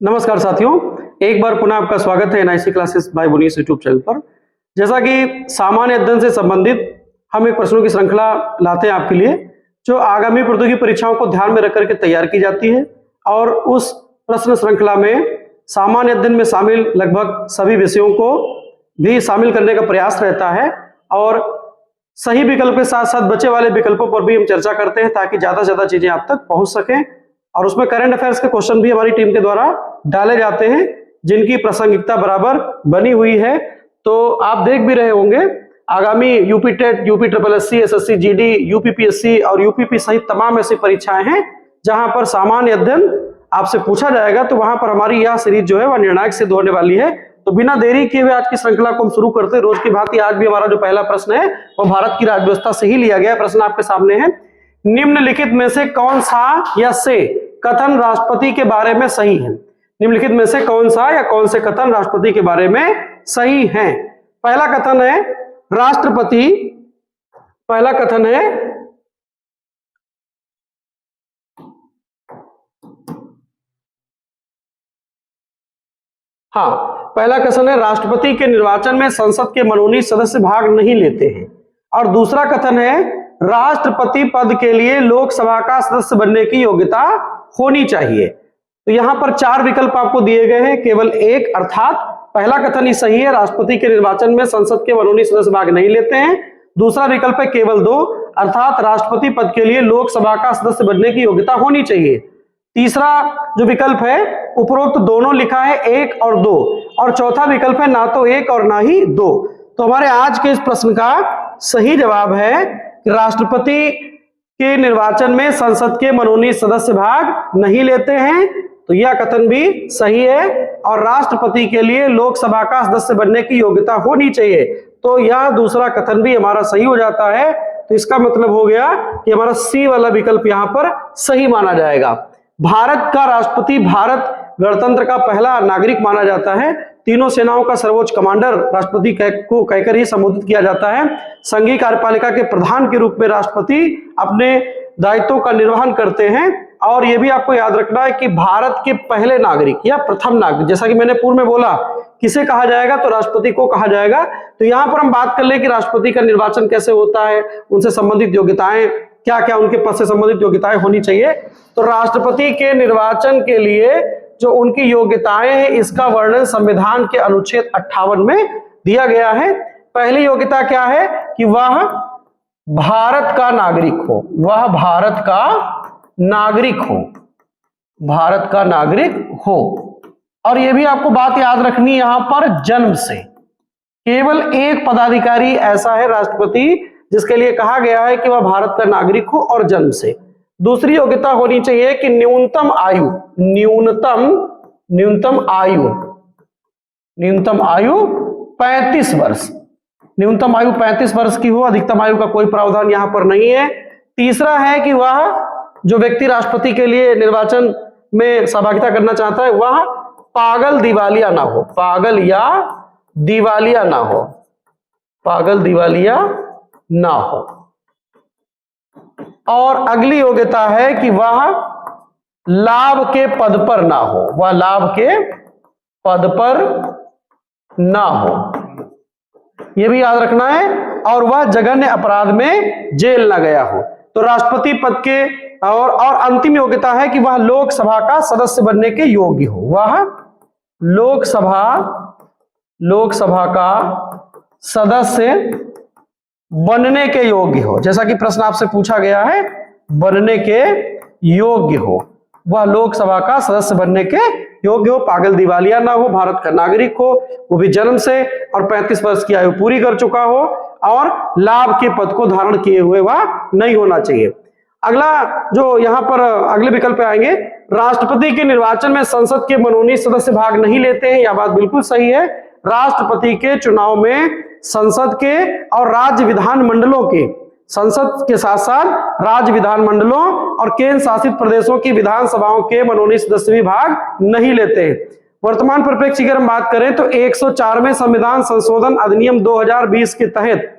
नमस्कार साथियों, एक बार पुनः आपका स्वागत है एनआईसी क्लासेस बाय बुनीस यूट्यूब चैनल पर। जैसा कि सामान्य अध्ययन से संबंधित हम एक प्रश्नों की श्रृंखला लाते हैं आपके लिए, जो आगामी प्रतियोगी परीक्षाओं को ध्यान में रख करके तैयार की जाती है। और उस प्रश्न श्रृंखला में सामान्य अध्ययन में शामिल लगभग सभी विषयों को भी शामिल करने का प्रयास रहता है और सही विकल्प के साथ साथ बचे वाले विकल्पों पर भी हम चर्चा करते हैं ताकि ज्यादा से ज्यादा चीजें आप तक पहुंच सकें। और उसमें करंट अफेयर्स के क्वेश्चन भी हमारी टीम के द्वारा डाले जाते हैं जिनकी प्रासंगिकता बराबर बनी हुई है। तो आप देख भी रहे होंगे आगामी UP TET, UP triple SC, SSC GD, UPPSC और यूपीपी सहित तमाम ऐसी परीक्षाएं हैं जहां पर सामान्य अध्ययन आपसे पूछा जाएगा। तो वहां पर हमारी यह सीरीज जो है वह निर्णायक सिद्ध होने वाली है। तो बिना देरी किए हुए आज की श्रृंखला को हम शुरू करते हैं। रोज की भांति आज भी हमारा जो पहला प्रश्न है वह भारत की राज्य व्यवस्था से ही लिया गया है। प्रश्न आपके सामने है, निम्नलिखित में से कौन सा या से कथन राष्ट्रपति के बारे में सही है? निम्नलिखित में से कौन सा या कौन से कथन राष्ट्रपति के बारे में सही हैं? पहला कथन है राष्ट्रपति, पहला कथन है पहला कथन है राष्ट्रपति के निर्वाचन में संसद के मनोनीत सदस्य भाग नहीं लेते हैं। और दूसरा कथन है राष्ट्रपति पद के लिए लोकसभा का सदस्य बनने की योग्यता होनी चाहिए। तो यहां पर चार विकल्प आपको दिए गए हैं, केवल एक, अर्थात पहला कथन ही सही है, राष्ट्रपति के निर्वाचन में संसद के मनोनीत सदस्य भाग नहीं लेते हैं। दूसरा विकल्प है केवल दो, अर्थात राष्ट्रपति पद के लिए लोकसभा का सदस्य बनने की योग्यता होनी चाहिए। तीसरा जो विकल्प है उपरोक्त दोनों लिखा है, एक और दो। और चौथा विकल्प है ना तो एक और ना ही दो। तो हमारे आज के इस प्रश्न का सही जवाब है कि राष्ट्रपति के निर्वाचन में संसद के मनोनीत सदस्य भाग नहीं लेते हैं। तो यह कथन भी सही है और राष्ट्रपति के लिए लोकसभा का सदस्य बनने की योग्यता होनी चाहिए। तो यह दूसरा कथन भी हमारा सही हो जाता है। तो इसका मतलब हो गया कि हमारा सी वाला विकल्प यहां पर सही माना जाएगा। भारत का राष्ट्रपति भारत गणतंत्र का पहला नागरिक माना जाता है। तीनों सेनाओं का सर्वोच्च कमांडर राष्ट्रपति को कहकर ही संबोधित किया जाता है। संघीय कार्यपालिका के प्रधान के रूप में राष्ट्रपति अपने दायित्वों का निर्वहन करते हैं। और यह भी आपको याद रखना है कि भारत के पहले नागरिक या प्रथम नागरिक, जैसा कि मैंने पूर्व में बोला, किसे कहा जाएगा तो राष्ट्रपति को कहा जाएगा। तो यहां पर हम बात कर ले कि राष्ट्रपति का निर्वाचन कैसे होता है, उनसे संबंधित योग्यताएं क्या क्या, उनके पद से संबंधित योग्यताएं होनी चाहिए। तो राष्ट्रपति के निर्वाचन के लिए जो उनकी योग्यताएं हैं इसका वर्णन संविधान के अनुच्छेद 58 में दिया गया है। पहली योग्यता क्या है कि वह भारत का नागरिक हो, वह भारत का नागरिक हो, भारत का नागरिक हो। और यह भी आपको बात याद रखनी यहां पर, जन्म से केवल एक पदाधिकारी ऐसा है राष्ट्रपति जिसके लिए कहा गया है कि वह भारत का नागरिक हो और जन्म से। दूसरी योग्यता होनी चाहिए कि न्यूनतम आयु, न्यूनतम आयु 35 वर्ष, न्यूनतम आयु 35 वर्ष की हो, अधिकतम आयु का कोई प्रावधान यहां पर नहीं है। तीसरा है कि वह जो व्यक्ति राष्ट्रपति के लिए निर्वाचन में सहभागिता करना चाहता है वह पागल दिवालिया ना हो, पागल या दिवालिया ना हो, पागल दिवालिया ना हो। और अगली योग्यता है कि वह लाभ के पद पर ना हो, वह लाभ के पद पर ना हो, यह भी याद रखना है। और वह जघन्य अपराध में जेल ना गया हो। तो राष्ट्रपति पद के और अंतिम योग्यता है कि वह लोकसभा का सदस्य बनने के योग्य हो, वह लोकसभा का सदस्य बनने के योग्य हो। जैसा कि प्रश्न आपसे पूछा गया है, बनने के योग्य हो, वह लोकसभा का सदस्य बनने के योग्य हो, पागल दिवालिया ना हो, भारत का नागरिक हो, वो भी जन्म से, और 35 वर्ष की आयु पूरी कर चुका हो, और लाभ के पद को धारण किए हुए वह नहीं होना चाहिए। अगला जो यहाँ पर अगले विकल्प पे आएंगे, राष्ट्रपति के निर्वाचन में संसद के मनोनीत सदस्य भाग नहीं लेते हैं। यह बात बिल्कुल सही है। राष्ट्रपति के चुनाव में संसद के और राज्य विधानमंडलों के, संसद के साथ साथ राज्य विधानमंडलों और केंद्र शासित प्रदेशों की विधानसभाओं के मनोनीत सदस्य भी भाग नहीं लेते हैं। वर्तमान परिप्रेक्ष्य की अगर हम बात करें तो 104वें संविधान संशोधन अधिनियम 2020 के तहत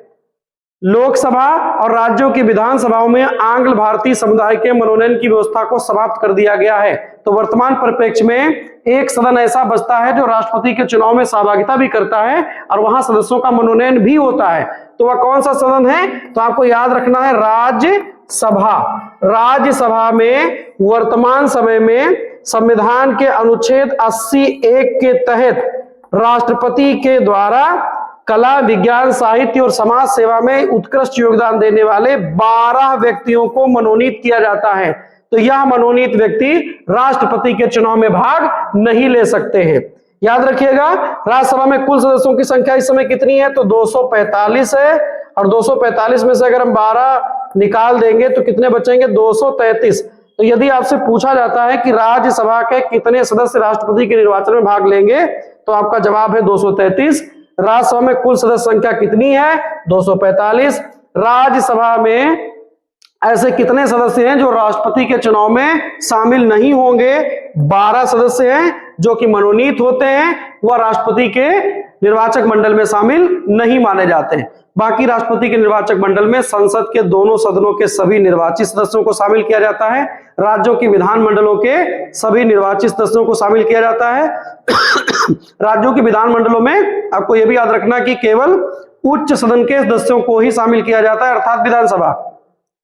लोकसभा और राज्यों की विधानसभाओं में आंग्ल भारतीय समुदाय के मनोनयन की व्यवस्था को समाप्त कर दिया गया है। तो वर्तमान परिप्रेक्ष्य में एक सदन ऐसा बचता है जो राष्ट्रपति के चुनाव में सहभागिता भी करता है और वहां सदस्यों का मनोनयन भी होता है। तो वह कौन सा सदन है? तो आपको याद रखना है राज्यसभा। राज्यसभा में वर्तमान समय में संविधान के अनुच्छेद 80(1) के तहत राष्ट्रपति के द्वारा कला, विज्ञान, साहित्य और समाज सेवा में उत्कृष्ट योगदान देने वाले 12 व्यक्तियों को मनोनीत किया जाता है। तो यह मनोनीत व्यक्ति राष्ट्रपति के चुनाव में भाग नहीं ले सकते हैं। याद रखिएगा, राज्यसभा में कुल सदस्यों की संख्या इस समय कितनी है? तो 245 है, और 245 में से अगर हम 12 निकाल देंगे तो कितने बचेंगे? 233। तो यदि आपसे पूछा जाता है कि राज्यसभा के कितने सदस्य राष्ट्रपति के निर्वाचन में भाग लेंगे, तो आपका जवाब है 233। राज्यसभा में कुल सदस्य संख्या कितनी है? 245। राज्यसभा में ऐसे कितने सदस्य हैं जो राष्ट्रपति के चुनाव में शामिल नहीं होंगे? 12 सदस्य हैं जो कि मनोनीत होते हैं, वह राष्ट्रपति के निर्वाचक मंडल में शामिल नहीं माने जाते हैं। बाकी राष्ट्रपति के निर्वाचक मंडल में संसद के दोनों सदनों के सभी निर्वाचित सदस्यों को शामिल किया जाता है, राज्यों के विधान मंडलों के सभी निर्वाचित सदस्यों को शामिल किया जाता है। राज्यों के विधान मंडलों में आपको यह भी याद रखना कि केवल उच्च सदन के सदस्यों को ही शामिल किया जाता है, अर्थात विधानसभा,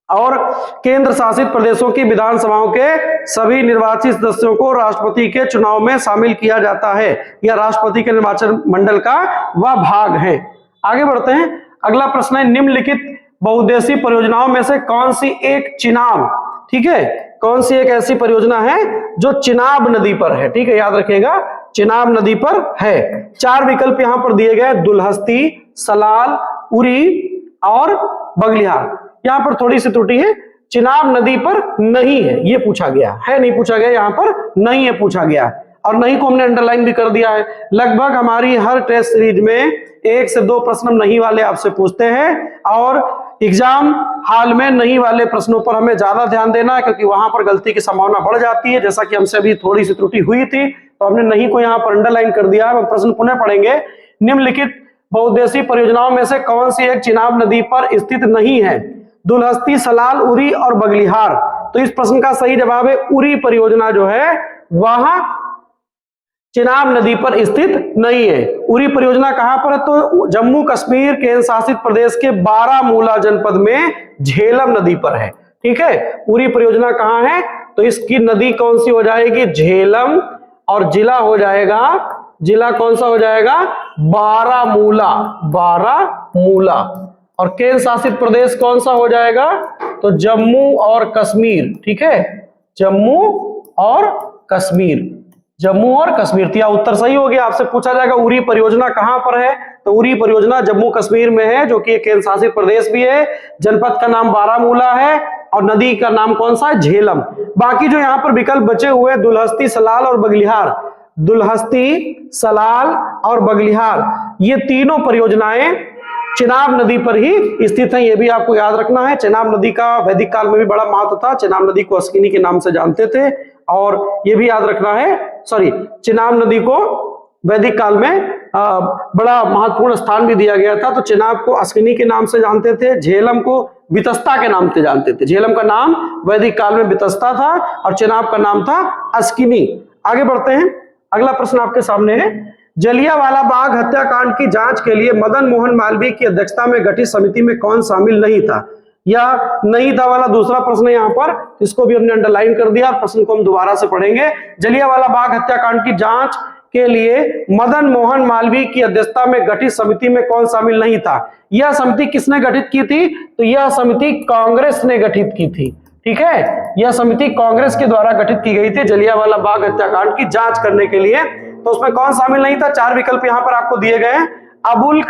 और केंद्र शासित प्रदेशों की विधानसभाओं के सभी निर्वाचित सदस्यों को राष्ट्रपति के चुनाव में शामिल किया जाता है। यह राष्ट्रपति के निर्वाचन मंडल का वह भाग है। आगे बढ़ते हैं। अगला प्रश्न है, निम्नलिखित बहुउद्देशीय परियोजनाओं में से कौन सी एक चिनाब, ठीक है, कौन सी एक ऐसी परियोजना है जो चिनाब नदी पर है? ठीक है, याद रखिएगा, चिनाब नदी पर है। 4 विकल्प यहां पर दिए गए, दुल्हस्ती, सलाल, उरी और बगलिहार। यहां पर थोड़ी सी त्रुटि है, चिनाब नदी पर नहीं है, ये पूछा गया है, नहीं पूछा गया, यहां पर नहीं है पूछा गया, और नहीं को हमने अंडरलाइन भी कर दिया है। लगभग हमारी हर टेस्ट सीरीज में 1 से 2 प्रश्न नहीं वाले आपसे पूछते हैं, और एग्जाम हाल में नहीं वाले प्रश्नों पर हमें ज्यादा ध्यान देना है, क्योंकि वहां पर गलती की संभावना बढ़ जाती है। जैसा कि हमसे अभी थोड़ी सी त्रुटि हुई थी, तो हमने नहीं को यहाँ पर अंडरलाइन कर दिया है। हम प्रश्न पुनः पढ़ेंगे। निम्नलिखित बहुउद्देशीय परियोजनाओं में से कौन सी एक चिनाब नदी पर स्थित नहीं है? दुल्हस्ती, सलाल, उरी और बगलिहार। तो इस प्रश्न का सही जवाब है उरी परियोजना जो है वह चिनाब नदी पर स्थित नहीं है। उरी परियोजना कहां पर है? तो जम्मू कश्मीर केंद्र शासित प्रदेश के बारामूला जनपद में झेलम नदी पर है। ठीक है, उरी परियोजना कहां है? तो इसकी नदी कौन सी हो जाएगी? झेलम, और जिला हो जाएगा, जिला कौन सा हो जाएगा? बारामूला, बारामूला। और केंद्र शासित प्रदेश कौन सा हो जाएगा? तो जम्मू और कश्मीर। ठीक है, जम्मू और कश्मीर, जम्मू और कश्मीर। तो उत्तर सही हो गया। आपसे पूछा जाएगा उरी परियोजना कहां पर है? तो उरी परियोजना जम्मू कश्मीर में है, जो कि एक केंद्र शासित प्रदेश भी है। जनपद का नाम बारामूला है और नदी का नाम कौन सा है? झेलम। बाकी जो यहाँ पर विकल्प बचे हुए दुल्हस्ती, सलाल और बगलिहार, दुल्हस्ती, सलाल और बगलिहार, ये तीनों परियोजनाएं चिनाब नदी पर ही स्थित है। यह भी आपको याद रखना है। चिनाब नदी का वैदिक काल में भी बड़ा महत्व था। चिनाब नदी को अस्किनी के नाम से जानते थे, और यह भी याद रखना है, चिनाब नदी को वैदिक काल में बड़ा महत्वपूर्ण स्थान भी दिया गया था। तो चिनाब को अस्किनी के नाम से जानते थे, झेलम को वितस्ता के नाम से जानते थे। झेलम का नाम वैदिक काल में वितस्ता था और चिनाब का नाम था अस्किनी। आगे बढ़ते हैं। अगला प्रश्न आपके सामने है, जलियांवाला बाग हत्याकांड की जांच के लिए मदन मोहन मालवीय की अध्यक्षता में गठित समिति में कौन शामिल नहीं था? या नहीं था वाला दूसरा प्रश्न है यहाँ पर, इसको भी हमने अंडरलाइन कर दिया। प्रश्न को हम दोबारा से पढ़ेंगे। जलियांवाला बाग हत्याकांड की जांच के लिए मदन मोहन मालवीय की अध्यक्षता में गठित समिति में कौन शामिल नहीं था? यह समिति किसने गठित की थी? तो यह समिति कांग्रेस ने गठित की थी। ठीक है, यह समिति कांग्रेस के द्वारा गठित की गई थी जलियांवाला बाग हत्याकांड की जांच करने के लिए। तो उसमें कौन शामिल नहीं था? 4 विकल्प यहाँ पर आपको दिए गए हैं। अबुल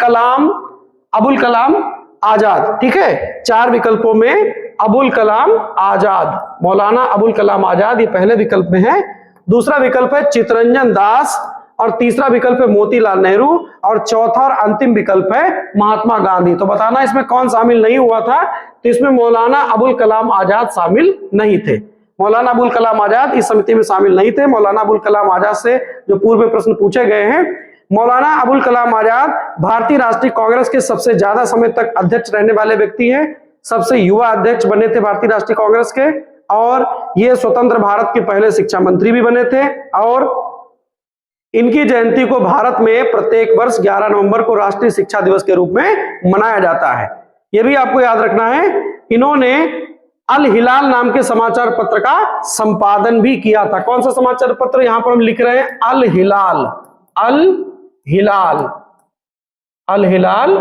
कलाम आजाद। ठीक है, 4 विकल्पों में अबुल कलाम आजाद, मौलाना अबुल कलाम आजाद, ये पहले विकल्प में है। दूसरा विकल्प है चित्तरंजन दास, और तीसरा विकल्प है मोतीलाल नेहरू, और चौथा और अंतिम विकल्प है महात्मा गांधी। तो बताना इसमें कौन शामिल नहीं हुआ था? तो इसमें मौलाना अबुल कलाम आजाद शामिल नहीं थे। मौलाना अबुल कलाम आजाद इस समिति में शामिल नहीं थे। मौलाना अबुल कलाम आजाद से जो पूर्व में प्रश्न पूछे गए हैं, मौलाना अबुल कलाम आजाद भारतीय राष्ट्रीय कांग्रेस के सबसे ज्यादा समय तक अध्यक्ष रहने वाले व्यक्ति हैं, सबसे युवा अध्यक्ष बने थे भारतीय राष्ट्रीय कांग्रेस के, और ये स्वतंत्र भारत के पहले शिक्षा मंत्री भी बने थे। और इनकी जयंती को भारत में प्रत्येक वर्ष 11 नवंबर को राष्ट्रीय शिक्षा दिवस के रूप में मनाया जाता है। यह भी आपको याद रखना है। इन्होंने अल हिलाल नाम के समाचार पत्र का संपादन भी किया था। कौन सा समाचार पत्र यहां पर हम लिख रहे हैं? अल हिलाल, अल हिलाल, अल हिलाल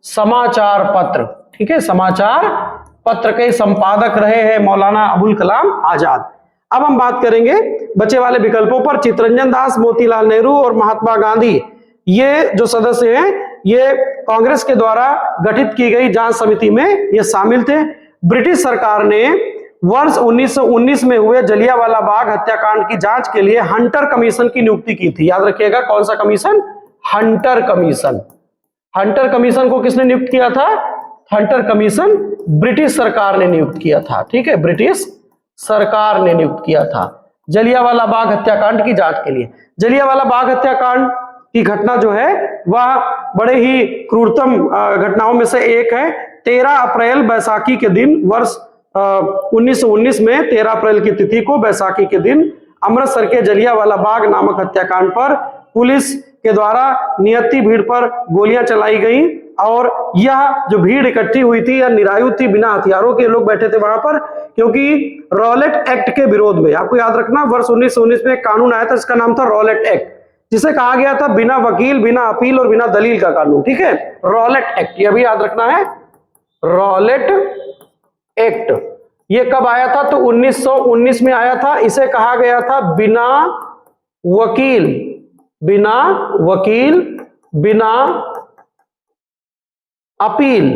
समाचार पत्र। ठीक है, समाचार पत्र के संपादक रहे हैं मौलाना अबुल कलाम आजाद। अब हम बात करेंगे बचे वाले विकल्पों पर। चित्तरंजन दास, मोतीलाल नेहरू और महात्मा गांधी, ये जो सदस्य हैं ये कांग्रेस के द्वारा गठित की गई जांच समिति में ये शामिल थे। ब्रिटिश सरकार ने वर्ष 1919 में हुए जलियांवाला बाग हत्याकांड की जांच के लिए हंटर कमीशन की नियुक्ति की थी। याद रखिएगा, कौन सा commission? Hunter commission. Hunter commission को किसने नियुक्त किया था? हंटर कमीशन ब्रिटिश सरकार ने नियुक्त किया था। ठीक है, ब्रिटिश सरकार ने नियुक्त किया था जलियांवाला बाग हत्याकांड की जांच के लिए। जलियांवाला बाग हत्याकांड की घटना जो है वह बड़े ही क्रूरतम घटनाओं में से एक है। 13 अप्रैल बैसाखी के दिन वर्ष 1919 में 13 अप्रैल की तिथि को बैसाखी के दिन अमृतसर के जलियांवाला बाग नामक हत्याकांड पर पुलिस के द्वारा नियति भीड़ पर गोलियां चलाई गई, और यह जो भीड़ इकट्ठी हुई थी यह निरायुध थी, बिना हथियारों के लोग बैठे थे वहां पर, क्योंकि रॉलेट एक्ट के विरोध में। आपको याद रखना, वर्ष 1919 में एक कानून आया था जिसका नाम था रॉलेट एक्ट, जिसे कहा गया था बिना वकील, बिना अपील और बिना दलील का कानून। ठीक है, रॉलेट एक्ट, यह भी याद रखना है। रॉलेट एक्ट ये कब आया था? तो 1919 में आया था। इसे कहा गया था बिना वकील, बिना वकील, बिना अपील।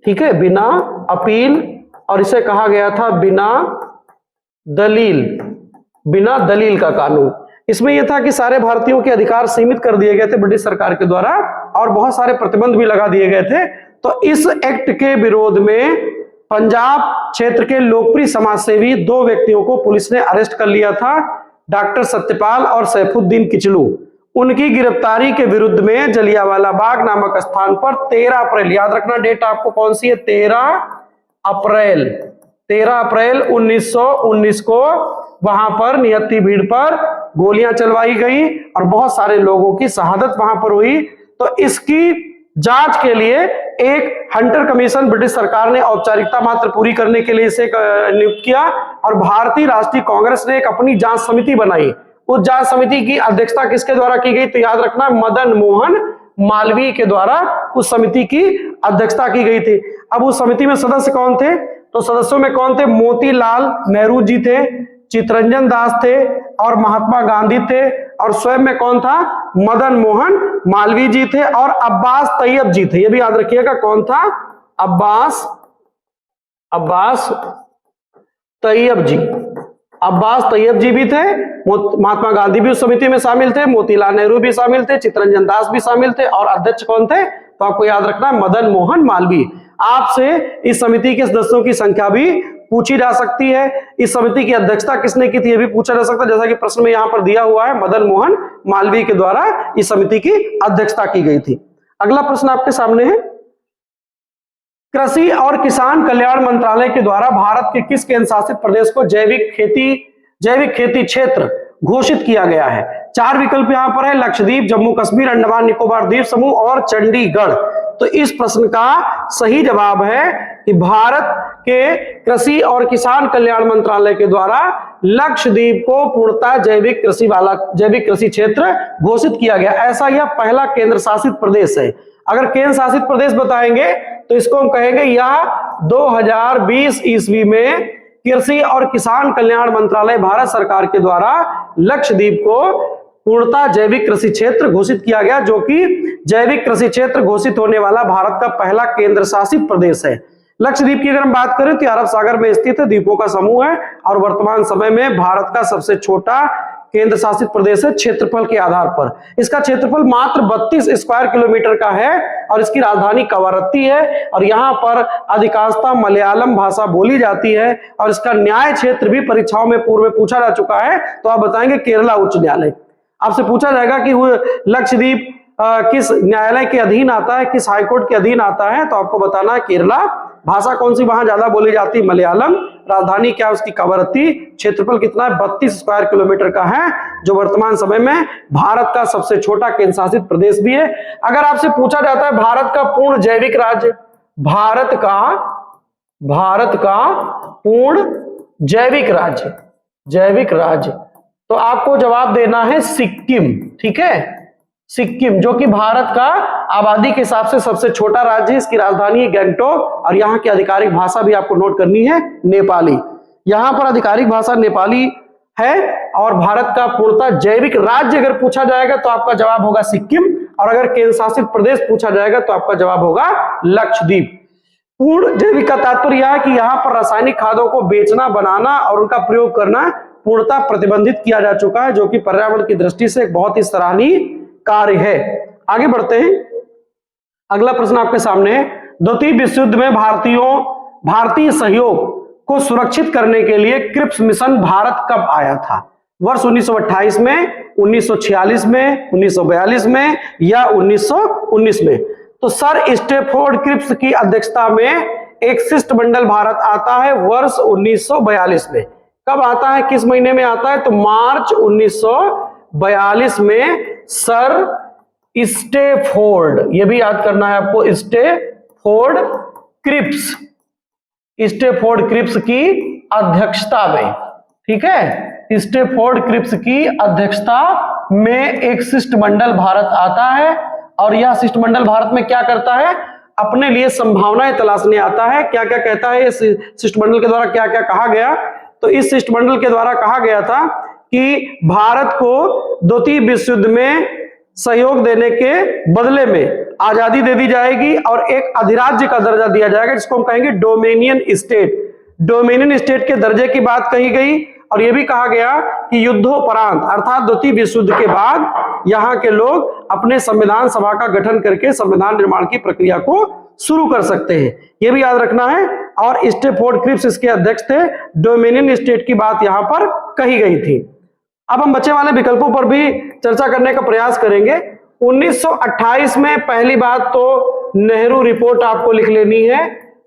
ठीक है, बिना अपील, और इसे कहा गया था बिना दलील, बिना दलील का कानून। इसमें यह था कि सारे भारतीयों के अधिकार सीमित कर दिए गए थे ब्रिटिश सरकार के द्वारा, और बहुत सारे प्रतिबंध भी लगा दिए गए थे। तो इस एक्ट के विरोध में पंजाब क्षेत्र के लोकप्रिय समाजसेवी 2 व्यक्तियों को पुलिस ने अरेस्ट कर लिया था, डॉक्टर सत्यपाल और सैफुद्दीन किचलू। उनकी गिरफ्तारी के विरुद्ध में जलियांवाला बाग नामक स्थान पर 13 अप्रैल, याद रखना डेट आपको कौन सी है? 13 अप्रैल, 13 अप्रैल 1919 को वहां पर नियति भीड़ पर गोलियां चलवाई गई और बहुत सारे लोगों की शहादत वहां पर हुई। तो इसकी जांच के लिए एक हंटर कमीशन ब्रिटिश सरकार ने औपचारिकता मात्र पूरी करने के लिए इसे नियुक्त किया, और भारतीय राष्ट्रीय कांग्रेस ने एक अपनी जांच समिति बनाई। उस जांच समिति की अध्यक्षता किसके द्वारा की गई? तो याद रखना, मदन मोहन मालवीय के द्वारा उस समिति की अध्यक्षता की गई थी। अब उस समिति में सदस्य कौन थे? तो सदस्यों में कौन थे? मोतीलाल नेहरू जी थे, चित्तरंजन दास थे, और महात्मा गांधी थे, और स्वयं में कौन था? मदन मोहन मालवीय जी थे, और अब्बास तैयब जी थे। यह भी याद रखिएगा, कौन था? अब्बास तैयब जी। अब्बास तैयब जी भी थे, महात्मा गांधी भी उस समिति में शामिल थे, मोतीलाल नेहरू भी शामिल थे, चित्तरंजन दास भी शामिल थे, और अध्यक्ष कौन थे? तो आपको याद रखना है मदन मोहन मालवीय। आपसे इस समिति के सदस्यों की संख्या भी पूछी जा सकती है। इस समिति की अध्यक्षता किसने की थी यह भी पूछा जा सकता है, जैसा कि प्रश्न में यहां पर दिया हुआ है, मदन मोहन मालवीय के द्वारा इस समिति की अध्यक्षता की गई थी। अगला प्रश्न आपके सामने है, कृषि और किसान कल्याण मंत्रालय के द्वारा भारत के किस केंद्र शासित प्रदेश को जैविक खेती क्षेत्र घोषित किया गया है? 4 विकल्प यहां पर है, लक्षद्वीप, जम्मू कश्मीर, अंडमान निकोबार द्वीप समूह और चंडीगढ़। तो इस प्रश्न का सही जवाब है कि भारत के कृषि और किसान कल्याण मंत्रालय के द्वारा लक्षद्वीप को पूर्णतः जैविक कृषि क्षेत्र घोषित किया गया। ऐसा यह पहला केंद्र शासित प्रदेश है। अगर केंद्र शासित प्रदेश बताएंगे तो इसको हम कहेंगे यह 2020 ईस्वी में कृषि और किसान कल्याण मंत्रालय भारत सरकार के द्वारा लक्षद्वीप को पूर्णतः जैविक कृषि क्षेत्र घोषित किया गया, जो कि जैविक कृषि क्षेत्र घोषित होने वाला भारत का पहला केंद्र शासित प्रदेश है। लक्षद्वीप की अगर हम बात करें तो अरब सागर में स्थित द्वीपों का समूह है और वर्तमान समय में भारत का सबसे छोटा केंद्र शासित प्रदेश है क्षेत्रफल के आधार पर। इसका क्षेत्रफल मात्र 32 स्क्वायर किलोमीटर का है और इसकी राजधानी कवारत्ती है और यहाँ पर अधिकांशतः मलयालम भाषा बोली जाती है और इसका न्याय क्षेत्र भी परीक्षाओं में पूर्व में पूछा जा चुका है। तो आप बताएंगे केरला उच्च न्यायालय। आपसे पूछा जाएगा कि वो लक्षद्वीप किस न्यायालय के अधीन आता है, किस हाईकोर्ट के अधीन आता है, तो आपको बताना है केरला। भाषा कौन सी वहां ज्यादा बोली जाती है? मलयालम। राजधानी क्या है उसकी? कवरत्ती। क्षेत्रफल कितना है? 32 स्क्वायर किलोमीटर का है, जो वर्तमान समय में भारत का सबसे छोटा केंद्र शासित प्रदेश भी है। अगर आपसे पूछा जाता है भारत का पूर्ण जैविक राज्य, भारत का पूर्ण जैविक राज्य, तो आपको जवाब देना है सिक्किम। ठीक है, सिक्किम, जो कि भारत का आबादी के हिसाब से सबसे छोटा राज्य है। इसकी राजधानी है गैंगटोक और यहाँ की आधिकारिक भाषा भी आपको नोट करनी है नेपाली। यहाँ पर आधिकारिक भाषा नेपाली है। और भारत का पूर्णतः जैविक राज्य अगर पूछा जाएगा तो आपका जवाब होगा सिक्किम, और अगर केंद्र शासित प्रदेश पूछा जाएगा तो आपका जवाब होगा लक्षद्वीप। पूर्ण जैविक का तात्पर्य यह है कि यहाँ पर रासायनिक खादों को बेचना, बनाना और उनका प्रयोग करना पूर्णतः प्रतिबंधित किया जा चुका है, जो कि पर्यावरण की दृष्टि से एक बहुत ही सराहनीय कार्य है। आगे बढ़ते हैं। अगला प्रश्न आपके सामने है, द्वितीय विश्व युद्ध में भारतीय सहयोग को सुरक्षित करने के लिए क्रिप्स मिशन भारत कब आया था? वर्ष 1928 में, 1946 में, 1942 में या 1919 में? तो सर स्टैफोर्ड क्रिप्स की अध्यक्षता में एक शिष्टमंडल भारत आता है वर्ष 1942 में। कब आता है, किस महीने में आता है? तो मार्च 1942 में सर स्टैफोर्ड, ये भी याद करना है आपको, स्टैफोर्ड क्रिप्स की अध्यक्षता में। ठीक है, स्टैफोर्ड क्रिप्स की अध्यक्षता में एक शिष्टमंडल भारत आता है, और यह शिष्टमंडल भारत में क्या करता है? अपने लिए संभावनाएं तलाशने आता है। क्या क्या कहता है इस शिष्टमंडल के द्वारा, क्या क्या कहा गया? तो इस शिष्टमंडल के द्वारा कहा गया था कि भारत को द्वितीय विश्व युद्ध में सहयोग देने के बदले में आजादी दे दी जाएगी और एक अधिराज्य का दर्जा दिया जाएगा, जिसको हम कहेंगे डोमिनियन स्टेट। डोमिनियन स्टेट के दर्जे की बात कही गई, और यह भी कहा गया कि युद्धोपरांत अर्थात द्वितीय विश्व युद्ध के बाद यहाँ के लोग अपने संविधान सभा का गठन करके संविधान निर्माण की प्रक्रिया को शुरू कर सकते हैं। यह भी याद रखना है। और स्टैफोर्ड क्रिप्स इसके अध्यक्ष थे। डोमिनियन स्टेट की बात यहां पर कही गई थी। अब हम बचे वाले विकल्पों पर भी चर्चा करने का प्रयास करेंगे। 1928 में पहली बात तो नेहरू रिपोर्ट आपको लिख लेनी है।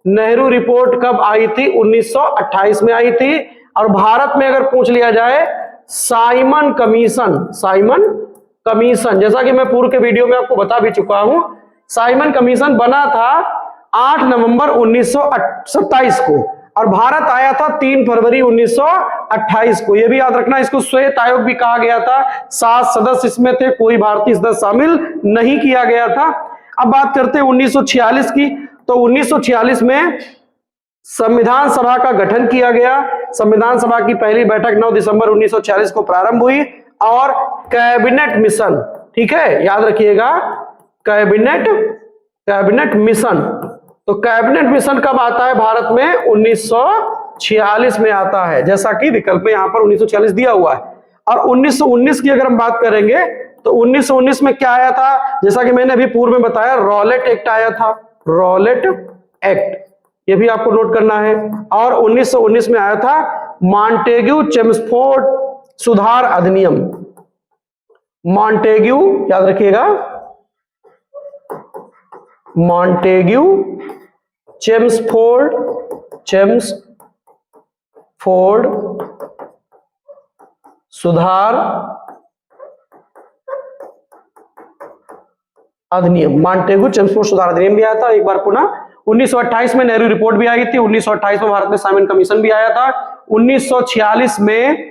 नेहरू रिपोर्ट कब आई थी? 1928 में आई थी। और भारत में अगर पूछ लिया जाए साइमन कमीशन, जैसा कि मैं पूर्व के वीडियो में आपको बता भी चुका हूं, साइमन कमीशन बना था 8 नवंबर 1927 को, और भारत आया था 3 फरवरी 1928 को। यह भी याद रखना, इसको श्वेत आयोग भी कहा गया था। 7 सदस्य इसमें थे, कोई भारतीय सदस्य शामिल नहीं किया गया था। अब बात करते हैं 1946 की। तो 1946 में संविधान सभा का गठन किया गया। संविधान सभा की पहली बैठक 9 दिसंबर 1946 को प्रारंभ हुई, और कैबिनेट मिशन, ठीक है, याद रखिएगा, कैबिनेट मिशन। तो कैबिनेट मिशन कब आता है भारत में? 1946 में आता है, जैसा कि विकल्प में यहां पर 1946 दिया हुआ है। और 1919 की अगर हम बात करेंगे तो 1919 में क्या आया था? जैसा कि मैंने अभी पूर्व में बताया, रॉलेट एक्ट आया था। रॉलेट एक्ट, ये भी आपको नोट करना है। और 1919 में आया था मॉन्टेग्यू चेम्सफोर्ड सुधार अधिनियम। मॉन्टेग्यू, याद रखिएगा, मॉन्टेग्यू चेम्सफोर्ड सुधार अधिनियम। मॉन्टेग्यू चेम्सफोर्ड सुधार अधिनियम भी आया था। एक बार पुनः 1928 में नेहरू रिपोर्ट भी आई थी। 1928 में भारत में साइमन कमीशन भी आया था। 1946 में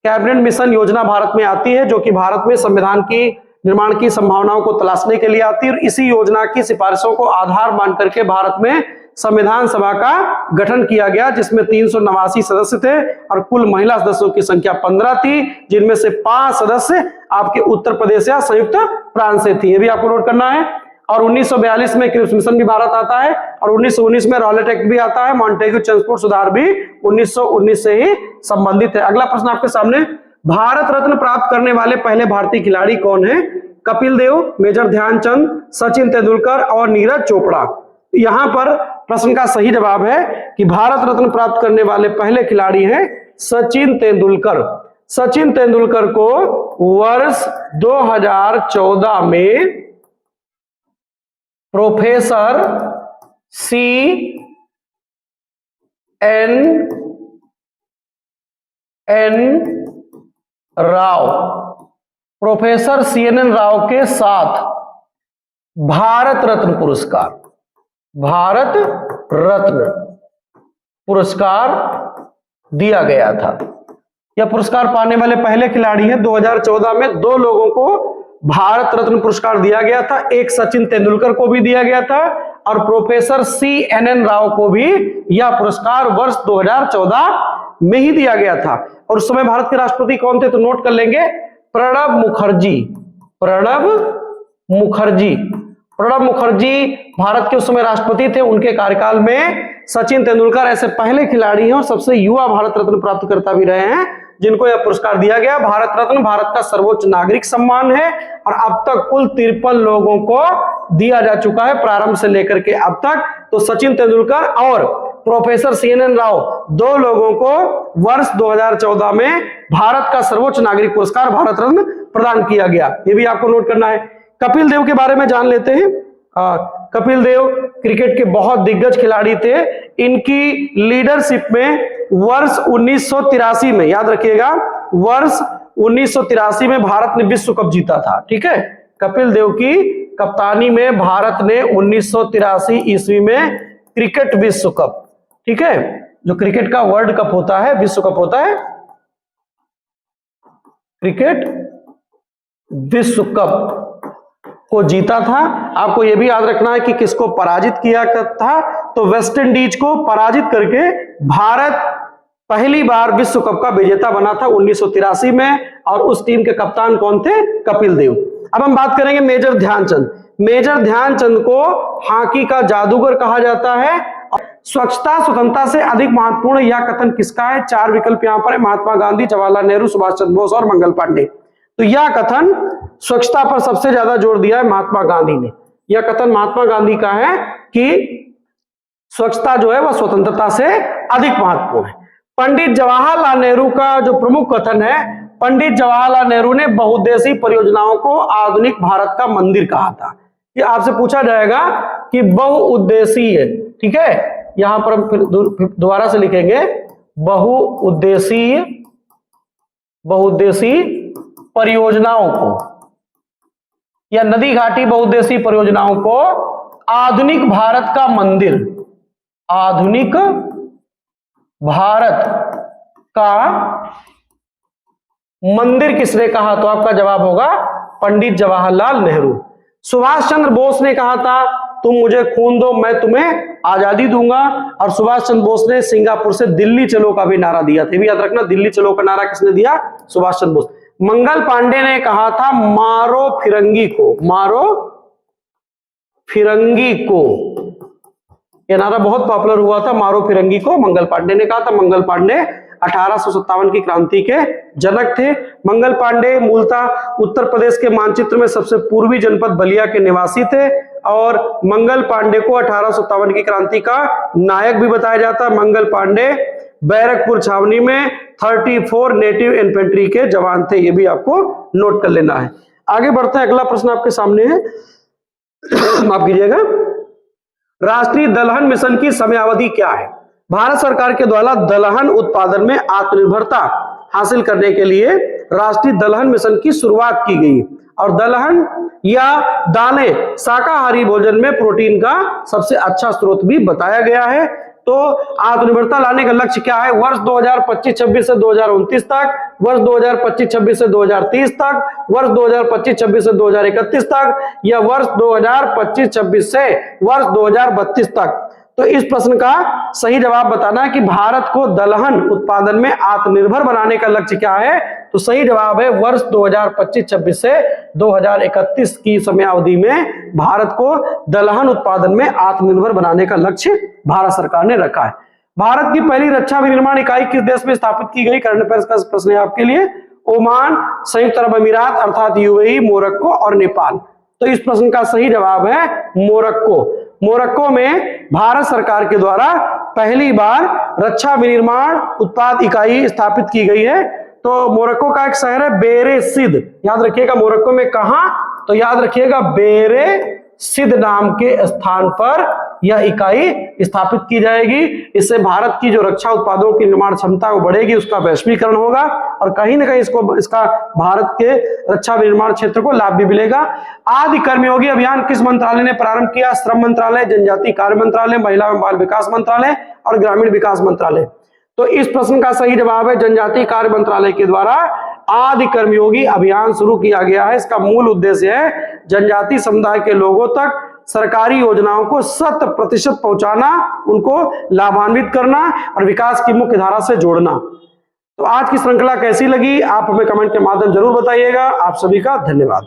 कैबिनेट मिशन योजना भारत में आती है, जो कि भारत में संविधान की निर्माण की संभावनाओं को तलाशने के लिए आती है। और इसी योजना की सिफारिशों को आधार मान करके भारत में संविधान सभा का गठन किया गया, जिसमें 389 सदस्य थे और कुल महिला सदस्यों की संख्या 15 थी, जिनमें से 5 सदस्य आपके उत्तर प्रदेश या संयुक्त प्रांत से थी। ये भी आपको नोट करना है। और 1942 में क्रिप्स मिशन भी भारत आता है, और 1919 में रॉलेट एक्ट भी आता है। मॉन्टेग्यू चेम्सफोर्ड सुधार भी 1919 से ही संबंधित है। अगला प्रश्न आपके सामने, भारत रत्न प्राप्त करने वाले पहले भारतीय खिलाड़ी कौन है? कपिल देव, मेजर ध्यानचंद, सचिन तेंदुलकर और नीरज चोपड़ा। यहां पर प्रश्न का सही जवाब है कि भारत रत्न प्राप्त करने वाले पहले खिलाड़ी हैं सचिन तेंदुलकर। सचिन तेंदुलकर को वर्ष 2014 में प्रोफेसर प्रोफेसर CNN राव के साथ भारत रत्न पुरस्कार दिया गया था। यह पुरस्कार पाने वाले पहले खिलाड़ी हैं। 2014 में 2 लोगों को भारत रत्न पुरस्कार दिया गया था। एक सचिन तेंदुलकर को भी दिया गया था और प्रोफेसर CNN राव को भी यह पुरस्कार वर्ष 2014 में ही दिया गया था। और उस समय भारत के राष्ट्रपति कौन थे तो नोट कर लेंगे, प्रणब मुखर्जी भारत के उस समय राष्ट्रपति थे। उनके कार्यकाल में सचिन तेंदुलकर ऐसे पहले खिलाड़ी हैं और सबसे युवा भारत रत्न प्राप्तकर्ता भी रहे हैं जिनको यह पुरस्कार दिया गया। भारत रत्न भारत का सर्वोच्च नागरिक सम्मान है और अब तक कुल 53 लोगों को दिया जा चुका है प्रारंभ से लेकर के अब तक। तो सचिन तेंदुलकर और प्रोफेसर CNN राव 2 लोगों को वर्ष 2014 में भारत का सर्वोच्च नागरिक पुरस्कार भारत रत्न प्रदान किया गया। ये भी आपको नोट करना है। कपिल देव के बारे में जान लेते हैं। कपिल देव क्रिकेट के बहुत दिग्गज खिलाड़ी थे। इनकी लीडरशिप में वर्ष 1983 में, याद रखिएगा, वर्ष 1983 में भारत ने विश्व कप जीता था। ठीक है, कपिल देव की कप्तानी में भारत ने 1983 ईस्वी में क्रिकेट विश्व कप, ठीक है, जो क्रिकेट का वर्ल्ड कप होता है, विश्व कप होता है, क्रिकेट विश्व कप को जीता था। आपको यह भी याद रखना है कि किसको पराजित किया था, तो वेस्ट इंडीज को पराजित करके भारत पहली बार विश्व कप का विजेता बना था 1983 में। और उस टीम के कप्तान कौन थे? कपिल देव। अब हम बात करेंगे मेजर ध्यानचंद। मेजर ध्यानचंद को हॉकी का जादूगर कहा जाता है। स्वच्छता स्वतंत्रता से अधिक महत्वपूर्ण यह कथन किसका है? 4 विकल्प यहां पर है, महात्मा गांधी, जवाहरलाल नेहरू, सुभाष चंद्र बोस और मंगल पांडे। तो यह कथन स्वच्छता पर सबसे ज्यादा जोर दिया है महात्मा गांधी ने। यह कथन महात्मा गांधी का है कि स्वच्छता जो है वह स्वतंत्रता से अधिक महत्वपूर्ण है। पंडित जवाहरलाल नेहरू का जो प्रमुख कथन है, पंडित जवाहरलाल नेहरू ने बहुउद्देशीय परियोजनाओं को आधुनिक भारत का मंदिर कहा था। ये आपसे पूछा जाएगा कि बहुउद्देशीय, ठीक है, यहां पर हम फिर दोबारा से लिखेंगे, बहुउद्देशीय परियोजनाओं को या नदी घाटी बहुउद्देशीय परियोजनाओं को आधुनिक भारत का मंदिर, आधुनिक भारत का मंदिर किसने कहा? तो आपका जवाब होगा पंडित जवाहरलाल नेहरू। सुभाष चंद्र बोस ने कहा था तुम मुझे खून दो मैं तुम्हें आजादी दूंगा, और सुभाष चंद्र बोस ने सिंगापुर से दिल्ली चलो का भी नारा दिया था। भी याद रखना, दिल्ली चलो का नारा किसने दिया? सुभाष चंद्र बोस। मंगल पांडे ने कहा था मारो फिरंगी को, मारो फिरंगी को, यह नारा बहुत पॉपुलर हुआ था, मारो फिरंगी को मंगल पांडे ने कहा था। मंगल पांडे 1857 की क्रांति के जनक थे। मंगल पांडे मूलतः उत्तर प्रदेश के मानचित्र में सबसे पूर्वी जनपद बलिया के निवासी थे और मंगल पांडे को 1857 की क्रांति का नायक भी बताया जाता है। मंगल पांडे बैरकपुर छावनी में 34 नेटिव इन्फेंट्री के जवान थे। ये भी आपको नोट कर लेना है। आगे बढ़ते हैं, अगला प्रश्न आपके सामने है, माफ कीजिएगा, राष्ट्रीय दलहन मिशन की समयावधि क्या है? भारत सरकार के द्वारा दलहन उत्पादन में आत्मनिर्भरता हासिल करने के लिए राष्ट्रीय दलहन मिशन की शुरुआत की गई और दलहन या दालें शाकाहारी भोजन में प्रोटीन का सबसे अच्छा स्रोत भी बताया गया है। तो आत्मनिर्भरता लाने का लक्ष्य क्या है? वर्ष 2025-26 से 2029 तक, वर्ष 2025-26 से 2030 तक, वर्ष 2025-26 से 2031 तक, या वर्ष 2025-26 से वर्ष 2032 तक। तो इस प्रश्न का सही जवाब बताना है कि भारत को दलहन उत्पादन में आत्मनिर्भर बनाने का लक्ष्य क्या है? तो सही जवाब है वर्ष 2025-26 से 2031 की समयावधि में भारत को दलहन उत्पादन में आत्मनिर्भर बनाने का लक्ष्य भारत सरकार ने रखा है। भारत की पहली रक्षा विनिर्माण इकाई किस देश में स्थापित की गई? करंट अफेयर्स का प्रश्न है आपके लिए। ओमान, संयुक्त अरब अमीरात अर्थात UAE, मोरक्को और नेपाल। तो इस प्रश्न का सही जवाब है मोरक्को। मोरक्को में भारत सरकार के द्वारा पहली बार रक्षा विनिर्माण उत्पाद इकाई स्थापित की गई है। तो मोरक्को का एक शहर है बेरेसिद, याद रखिएगा। मोरक्को में कहां? तो याद रखिएगा बेरेसिद नाम के स्थान पर यह इकाई स्थापित की जाएगी। इससे भारत की जो रक्षा उत्पादों की निर्माण क्षमता वो बढ़ेगी, उसका वैश्वीकरण होगा और कहीं ना कहीं इसका भारत के रक्षा विनिर्माण क्षेत्र को लाभ भी मिलेगा। आदि कर्मयोगी अभियान किस मंत्रालय ने प्रारंभ किया? श्रम मंत्रालय, जनजातीय कार्य मंत्रालय, महिला एवं बाल विकास मंत्रालय और ग्रामीण विकास मंत्रालय। तो इस प्रश्न का सही जवाब है जनजातीय कार्य मंत्रालय के द्वारा आदि कर्मयोगी अभियान शुरू किया गया है। इसका मूल उद्देश्य है जनजातीय समुदाय के लोगों तक सरकारी योजनाओं को 100% पहुंचाना, उनको लाभान्वित करना और विकास की मुख्य धारा से जोड़ना। तो आज की श्रृंखला कैसी लगी आप हमें कमेंट के माध्यम जरूर बताइएगा। आप सभी का धन्यवाद।